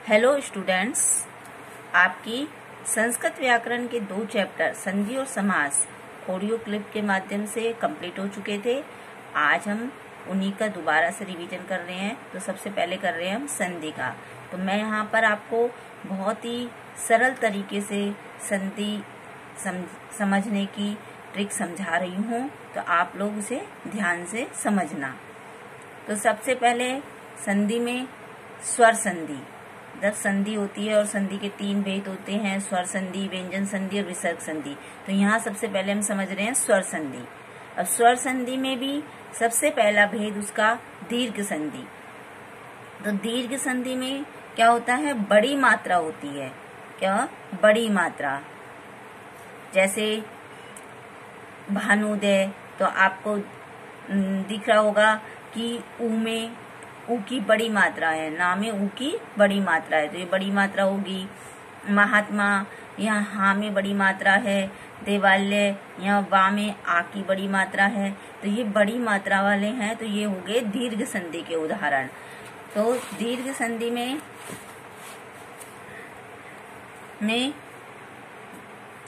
Hello students, आपकी संस्कृत व्याकरण के 2 चैप्टर संधि और समास ऑडियो क्लिप के माध्यम से कंप्लीट हो चुके थे। आज हम उन्हीं का दोबारा से रिवीजन कर रहे हैं। तो सबसे पहले कर रहे हैं हम संधि का। तो मैं यहाँ पर आपको बहुत ही सरल तरीके से संधि समझने की ट्रिक समझा रही हूँ, तो आप लोग उसे ध्यान से समझना। तो सबसे पहले संधि में स्वर संधि, जब संधि होती है और संधि के 3 भेद होते हैं, स्वर संधि, व्यंजन संधि और विसर्ग संधि। तो यहाँ सबसे पहले हम समझ रहे हैं स्वर संधि। अब स्वर संधि में भी सबसे पहला भेद उसका दीर्घ संधि। तो दीर्घ संधि में क्या होता है, बड़ी मात्रा होती है। क्या? बड़ी मात्रा। जैसे भानुदय, तो आपको दिख रहा होगा कि ऊ में ऊ की बड़ी मात्रा है, ना में ऊ की बड़ी मात्रा है, तो ये बड़ी मात्रा होगी। महात्मा, यहाँ हा में बड़ी मात्रा है। देवालय, यहाँ वा में आ की बड़ी मात्रा है। तो ये बड़ी मात्रा वाले हैं, तो ये हो गए दीर्घ संधि के उदाहरण। तो दीर्घ संधि में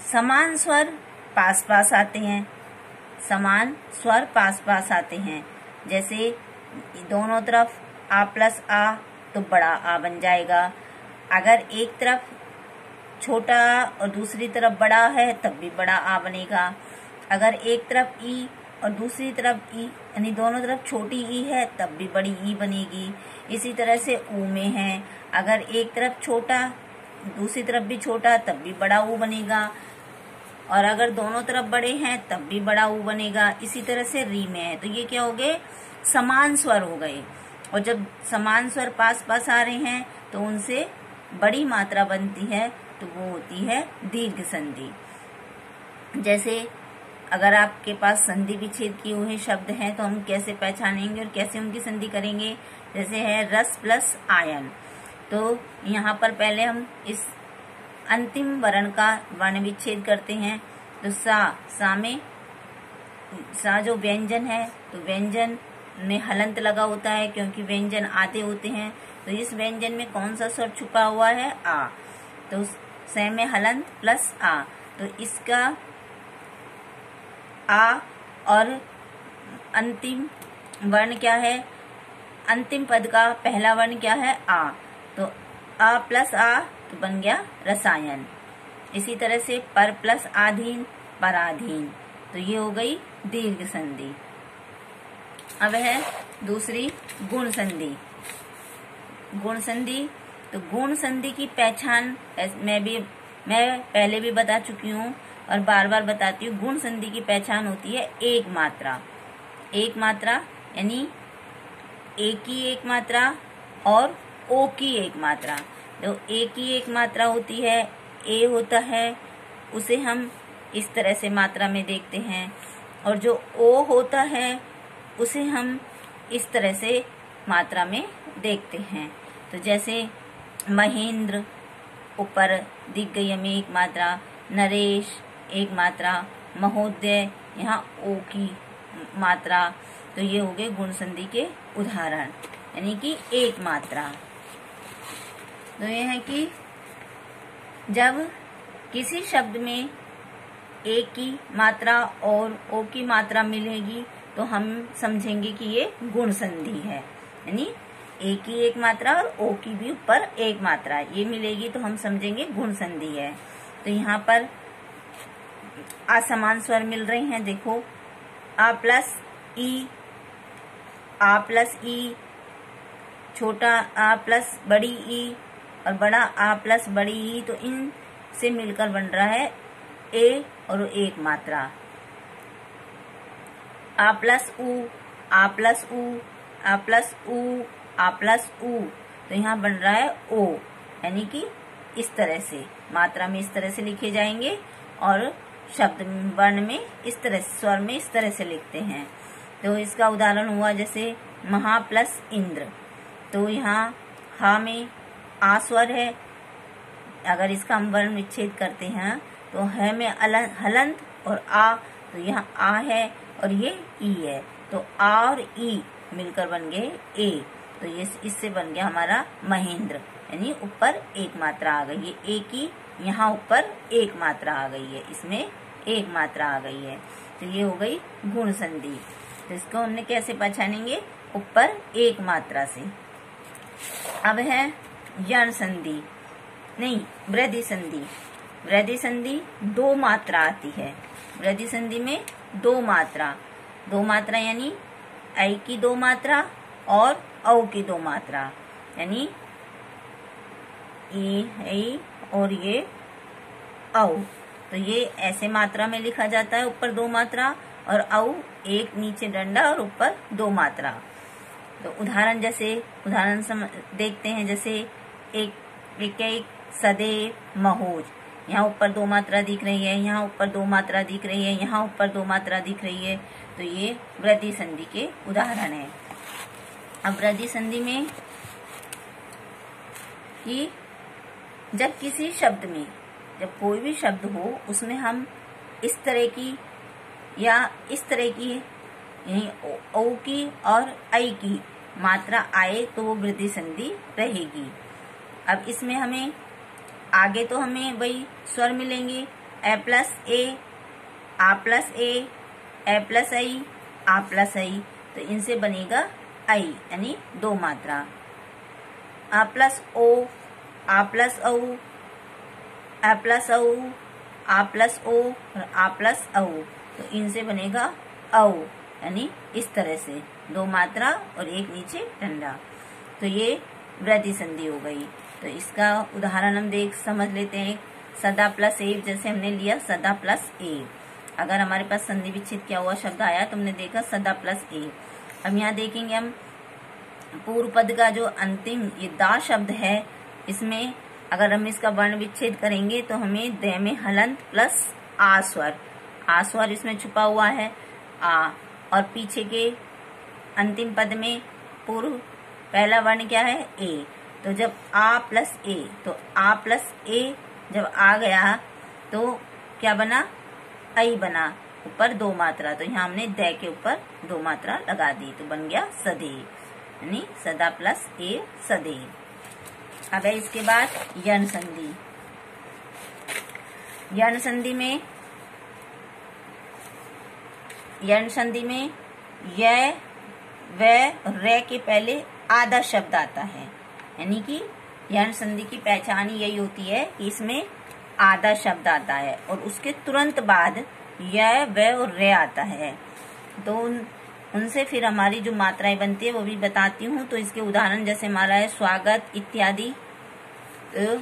समान स्वर पास पास आते हैं। समान स्वर पास पास आते हैं। जैसे दोनों तरफ आ प्लस आ, तो बड़ा आ बन जाएगा। अगर एक तरफ छोटा और दूसरी तरफ बड़ा है, तब भी बड़ा आ बनेगा। अगर एक तरफ ई और दूसरी तरफ ई, यानी दोनों तरफ छोटी ई है, तब भी बड़ी ई बनेगी। इसी तरह से ऊ में है, अगर एक तरफ छोटा दूसरी तरफ भी छोटा, तब भी बड़ा ऊ बनेगा। और अगर दोनों तरफ बड़े हैं, तब भी बड़ा ऊ बनेगा। इसी तरह से री में है। तो ये क्या हो गए, समान स्वर हो गए। और जब समान स्वर पास पास आ रहे हैं, तो उनसे बड़ी मात्रा बनती है, तो वो होती है दीर्घ संधि। जैसे अगर आपके पास संधि विच्छेद किए हुए शब्द हैं, तो हम कैसे पहचानेंगे और कैसे उनकी संधि करेंगे। जैसे है रस प्लस आयन, तो यहाँ पर पहले हम इस अंतिम वर्ण का वर्ण विच्छेद करते हैं। तो सा में सा जो व्यंजन है, तो व्यंजन में हलंत लगा होता है, क्योंकि व्यंजन आधे होते हैं। तो इस व्यंजन में कौन सा स्वर छुपा हुआ है, आ। तो से में हलंत प्लस आ, तो इसका आ और अंतिम वर्ण क्या है, अंतिम पद का पहला वर्ण क्या है, आ। तो आ प्लस आ, तो बन गया रसायन। इसी तरह से पर प्लस आधीन, पराधीन, तो ये हो गई दीर्घ संधि। अब है दूसरी गुण संधि। गुण संधि, तो गुण संधि की पहचान मैं पहले भी बता चुकी हूँ और बार बार बताती हूँ। गुण संधि की पहचान होती है एक मात्रा। एक मात्रा यानी ए की एक मात्रा और ओ की एक मात्रा। जो ए की एक मात्रा होती है, ए होता है, उसे हम इस तरह से मात्रा में देखते हैं। और जो ओ होता है, उसे हम इस तरह से मात्रा में देखते हैं। तो जैसे महेंद्र, ऊपर दिख गई हमें एक मात्रा। नरेश एक मात्रा। महोदय, यहाँ ओ की मात्रा। तो ये हो गए गुण संधि के उदाहरण, यानी कि एक मात्रा। तो ये है कि जब किसी शब्द में ए की मात्रा और ओ की मात्रा मिलेगी, तो हम समझेंगे कि ये गुण संधि है। यानी ए की एक मात्रा और ओ की भी ऊपर एक मात्रा ये मिलेगी, तो हम समझेंगे गुण संधि है। तो यहाँ पर असमान स्वर मिल रहे हैं। देखो, आ प्लस ई, आ प्लस ई, छोटा आ प्लस बड़ी ई और बड़ा आ प्लस बड़ी ई, तो इन से मिलकर बन रहा है ए और एक मात्रा। आ प्लस ऊ, आ प्लस ऊ, आ प्लस ऊ, आ प्लस ऊ, तो यहाँ बन रहा है ओ। यानी कि इस तरह से मात्रा में इस तरह से लिखे जाएंगे और शब्द वर्ण में इस तरह से, स्वर में इस तरह से लिखते हैं। तो इसका उदाहरण हुआ जैसे महा प्लस इंद्र। तो यहाँ हा में आ स्वर है, अगर इसका हम वर्ण विच्छेद करते हैं, तो है में हलंत और आ, तो यहाँ आ है और ये ई है, तो आ और ई मिलकर बन गए ए। तो ये इससे बन गया हमारा महेंद्र, यानी ऊपर एक मात्रा आ गई है। ए की यहाँ ऊपर एक मात्रा आ गई है, इसमें एक मात्रा आ गई है, तो ये हो गई गुण संधि। तो इसको हमने कैसे पहचानेंगे? ऊपर एक मात्रा से। अब है यण संधि, नहीं वृद्धि संधि। वृद्धि संधि दो मात्रा आती है। वृद्धि संधि में दो मात्रा यानी ऐ की दो मात्रा और औ की दो मात्रा, यानी ई ऐ और ये औ। तो ये ऐसे मात्रा में लिखा जाता है, ऊपर दो मात्रा और औ एक नीचे डंडा और ऊपर दो मात्रा। तो उदाहरण देखते हैं, जैसे एक सदैव महोज, यहाँ ऊपर दो मात्रा दिख रही है, यहाँ ऊपर दो मात्रा दिख रही है, यहाँ ऊपर दो मात्रा दिख रही है। तो ये वृद्धि संधि के उदाहरण है। अब वृद्धि संधि में कि जब किसी शब्द में, जब कोई भी शब्द हो उसमें हम इस तरह की या इस तरह की यही ओ की और ऐ की मात्रा आए तो वो वृद्धि संधि रहेगी। अब इसमें हमें आगे तो हमें वही स्वर मिलेंगे, ए प्लस ए, आ प्लस ए प्लस आई, आ प्लस आई। तो इनसे बनेगा आई, यानी दो मात्रा। आ प्लस ओ, आ प्लस औ, आ प्लस औ, आ प्लस ओ और आ प्लस औ। तो इनसे बनेगा औ, यानी इस तरह से दो मात्रा और एक नीचे डंडा। तो ये वृद्धि संधि हो गई। तो इसका उदाहरण हम समझ लेते हैं। सदा प्लस ए, जैसे हमने लिया सदा प्लस ए। अगर हमारे पास संधि विच्छेद किया हुआ शब्द आया तो हमने देखा सदा प्लस ए। अब यहाँ देखेंगे हम पूर्व पद का जो अंतिम ये दा शब्द है, इसमें अगर हम इसका वर्ण विच्छेद करेंगे तो हमें दे में हलंत प्लस आ स्वर इसमें छुपा हुआ है आ, और पीछे के अंतिम पद में पूर्व पहला वर्ण क्या है? ए। तो जब आ प्लस ए, तो आ प्लस ए जब आ गया तो क्या बना? ऐ बना, ऊपर दो मात्रा। तो यहाँ हमने दे के ऊपर दो मात्रा लगा दी, तो बन गया सदे, यानी सदा प्लस ए सदे। अब है इसके बाद यण संधि। यण संधि में य व रे के पहले आधा शब्द आता है, यानी कि यण संधि की पहचान यही होती है कि इसमें आधा शब्द आता है और उसके तुरंत बाद य व और रे आता है। तो उनसे फिर हमारी जो मात्राएं बनती है वो भी बताती हूँ। तो इसके उदाहरण जैसे हमारा है स्वागत इत्यादि। तो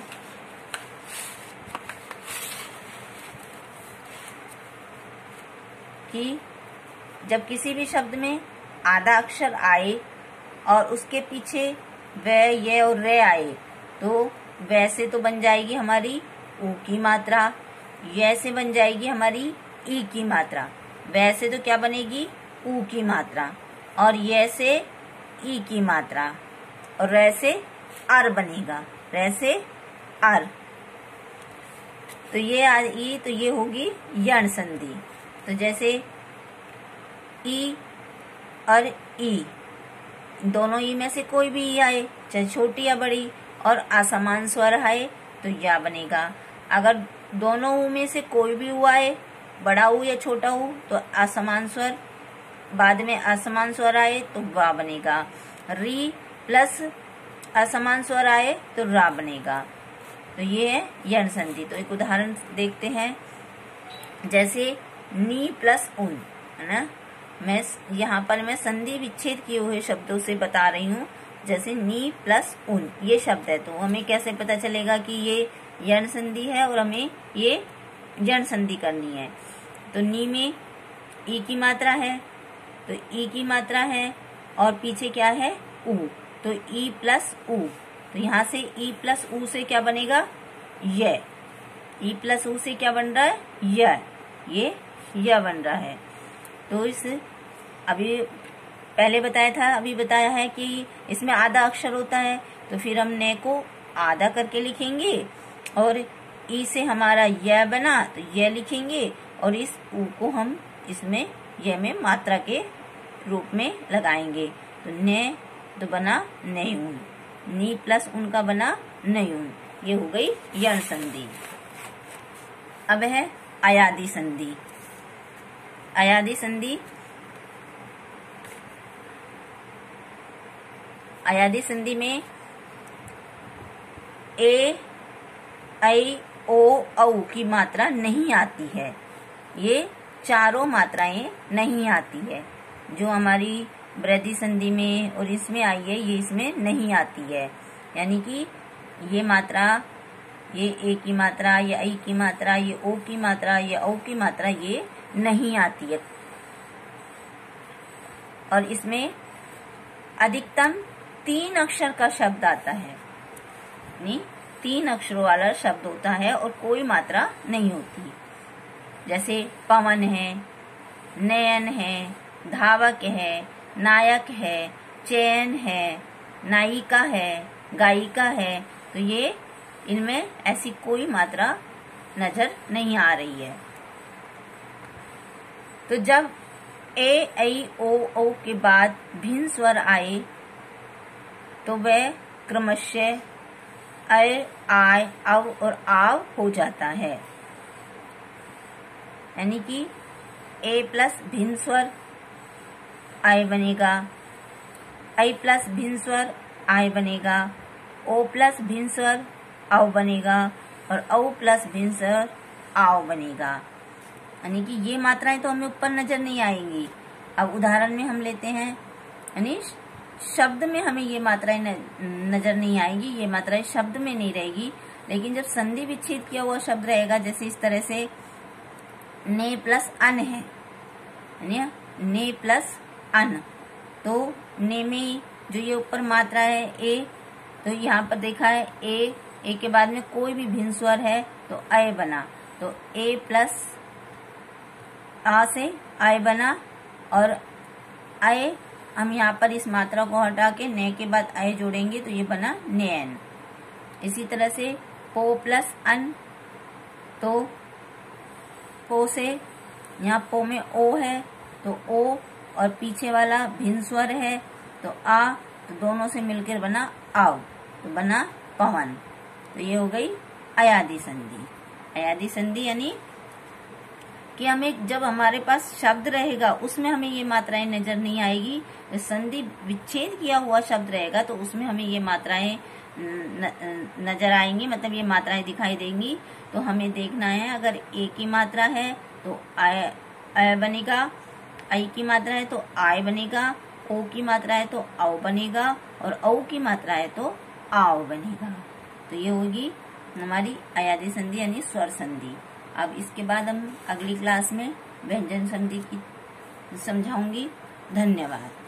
कि जब किसी भी शब्द में आधा अक्षर आए और उसके पीछे व ये और रे आए तो वैसे तो बन जाएगी हमारी ऊ की मात्रा, ये से बन जाएगी हमारी ई की मात्रा, वैसे तो क्या बनेगी? ऊ की मात्रा, और ये से ई की मात्रा, और रे से अर बनेगा, रे से अर। तो ये होगी यण संधि। तो जैसे ई और ई, दोनों ई में से कोई भी ई आए, चाहे छोटी या बड़ी, और असमान स्वर आए तो या बनेगा। अगर दोनों ऊ में से कोई भी ऊ आए, बड़ा ऊ या छोटा ऊ, तो असमान स्वर, बाद में असमान स्वर आए तो वा बनेगा। री प्लस असमान स्वर आए तो रा बनेगा। तो ये है यण संधि। तो एक उदाहरण देखते हैं, जैसे नी प्लस उन, है ना। मैं यहाँ पर मैं संधि विच्छेद किए हुए शब्दों से बता रही हूँ। जैसे नी प्लस उन ये शब्द है, तो हमें कैसे पता चलेगा कि ये यण संधि है और हमें ये यण संधि करनी है। तो नी में ई की मात्रा है, तो ई की मात्रा है और पीछे क्या है? ऊ, तो ई प्लस ऊ। तो यहाँ से ई प्लस ऊ से क्या बनेगा? य। ई प्लस ऊ से क्या बन रहा है? ये बन रहा है। तो इस अभी पहले बताया था, अभी बताया है कि इसमें आधा अक्षर होता है, तो फिर हम ने को आधा करके लिखेंगे और ई से हमारा य बना तो ये लिखेंगे और इस ऊ को हम इसमें ये में मात्रा के रूप में लगाएंगे। तो ने तो बना नयून, नी प्लस उन का बना नयून। ये हो गई यण संधि। अब है अयादि संधि। अयादि संधि, अयादि संधि में ए, ऐ, ओ, औ की मात्रा नहीं आती है। ये चारों मात्राएं नहीं आती है। जो हमारी वृद्धि संधि में और इसमें आई है, ये इसमें नहीं आती है। यानी कि ये मात्रा, ये ए की मात्रा, ये ऐ की मात्रा, ये ओ की मात्रा, ये औ की मात्रा, ये नहीं आती है। और इसमें अधिकतम 3 अक्षर का शब्द आता है, यानी 3 अक्षरों वाला शब्द होता है और कोई मात्रा नहीं होती। जैसे पवन है, नयन है, धावक है, नायक है, चैन है, नायिका है, गायिका है। तो ये इनमें ऐसी कोई मात्रा नजर नहीं आ रही है। तो जब ए, ऐ, ओ, औ के बाद भिन्न स्वर आए तो वह क्रमशः अ, आय, अव और आव हो जाता है। यानी कि ए प्लस भिन्न स्वर आय बनेगा, ऐ प्लस भिन्न स्वर आय बनेगा, ओ प्लस भिन्न स्वर आव बनेगा और औ प्लस भिन्न स्वर आव बनेगा। यानी कि ये मात्राएं तो हमें ऊपर नजर नहीं आएंगी। अब उदाहरण में हम लेते हैं, यानी शब्द में हमें ये मात्राएं नजर नहीं आएंगी, ये मात्राएं शब्द में नहीं रहेगी। लेकिन जब संधि विच्छेद किया हुआ शब्द रहेगा, जैसे इस तरह से ने प्लस अन है, यानी ने प्लस अन, तो ने में जो ये ऊपर मात्रा है ए, तो यहाँ पर देखा है ए के बाद में कोई भी भिन्न स्वर है तो अय बना, तो ए प्लस आ से आय बना। और अय हम यहाँ पर इस मात्रा को हटा के ने के बाद अय जोड़ेंगे तो ये बना नयन। इसी तरह से पो प्लस अन, तो पो से यहाँ पो में ओ है तो ओ और पीछे वाला भिन्न स्वर है तो आ, तो दोनों से मिलकर बना आव, तो बना पवन। तो ये हो गई अयादि संधि। अयादि संधि यानी कि हमें जब हमारे पास शब्द रहेगा उसमें हमें ये मात्राएं नजर नहीं आएगी। संधि विच्छेद किया हुआ शब्द रहेगा तो उसमें हमें ये मात्राएं नजर आएंगी, मतलब ये मात्राएं दिखाई देंगी। तो हमें देखना है, अगर ए की मात्रा है तो आय बनेगा, ऐ की मात्रा है तो आय बनेगा, ओ की मात्रा है तो औ बनेगा और औ की मात्रा है तो आव बनेगा। तो ये होगी हमारी अयादि संधि यानी स्वर संधि। अब इसके बाद हम अगली क्लास में व्यंजन संधि की समझाऊंगी। धन्यवाद।